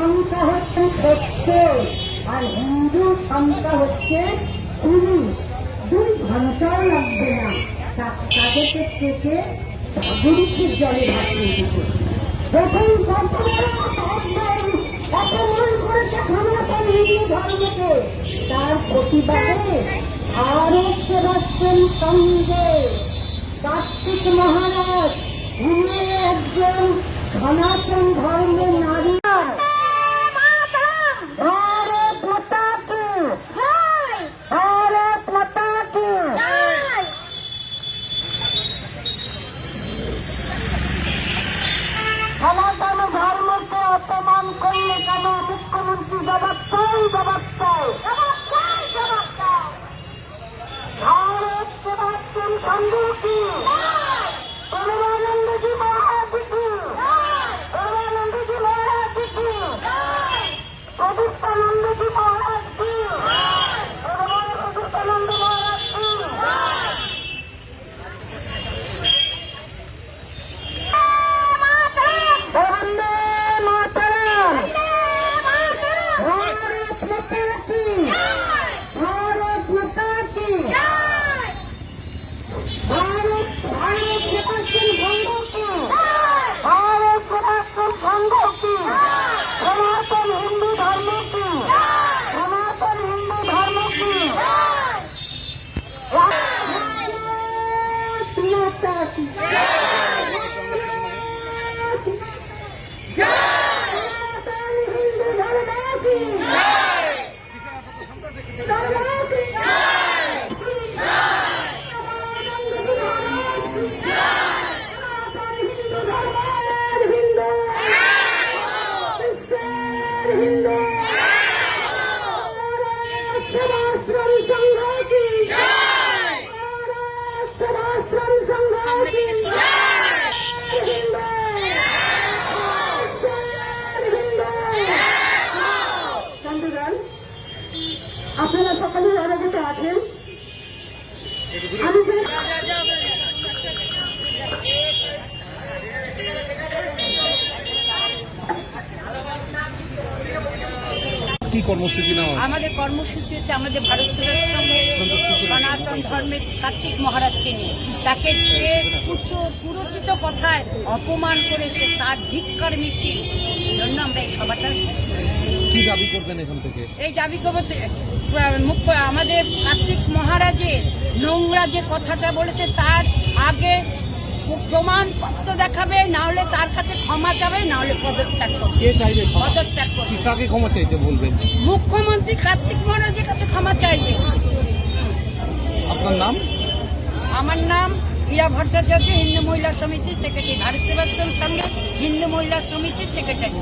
সংখ্যা হচ্ছে 70 আর হিন্দু সংখ্যা হচ্ছে 30। 2 ঘন্টাও লাগবে না তাদেরকে থেকে গুরুত্বের জলে ভাসিয়ে দিতে। যখন অপমান করেছে সনাতন হিন্দু ধর্মকে, তার প্রতিবাদে ভারত সেবাশ্রম সঙ্গে কার্তিক মহারাজ উনি একজন সনাতন ধর্মের নারী। ভারত মাতা কি জয়, ভারত মাতা কি জয়। সনাতন ধর্মকে অপমান করলে কেন মুখ্যমন্ত্রী জবাব চাই, জবাব চাই, জবাব চাই, জবাব চাই। भारत सेवाश्रम संघ की परमानंद जी महाराज की, परमानंद जी महाराज की, प्रदीप्तानंद जी महाराज की, भगवान प्रदीप्तानंद महाराज की। वंदे मातरम, भारत माता की, भारत माता की। भारत सेवाश्रम संघ की, सनातन हिंदू धर्म की, सनातन हिंदू धर्म की माता की सनातन हिंदू धर्म की सेवाश्रम संघ की, सेवाश्रम संघ की বন্ধুগণ, আপনারা সকলে অবগত আছেন আমি যে কি কর্মসূচি নেওয়া? আমাদের কর্মসূচিতে আমাদের ভারত সেবাশ্রমের সনাতন ধর্মের কার্তিক মহারাজকে নিয়ে তাকে যে পুরোচিত কথায় অপমান করেছে তার ধিক্কার মিছিল জন্য আমরা এই সভাটা। কি দাবি করবেন এখান থেকে? এই দাবি করতে মুখ্য আমাদের কার্তিক মহারাজের নোংরা যে কথাটা বলেছে তার আগে প্রমাণপত্র দেখাবে, না হলে তার কাছে ক্ষমা চাবে, না হলে পদত্যাগ করবে। কে চাইবে পদত্যাগ করবে? কাকে ক্ষমা চাইতে বলবেন? মুখ্যমন্ত্রী কার্তিক মহারাজের কাছে ক্ষমা চাইবে। আপনার নাম? আমার নাম ইরা ভট্টাচার্য, হিন্দু মহিলা সমিতির সেক্রেটারি, ভারত সেবাশ্রম সঙ্গে হিন্দু মহিলা সমিতির সেক্রেটারি।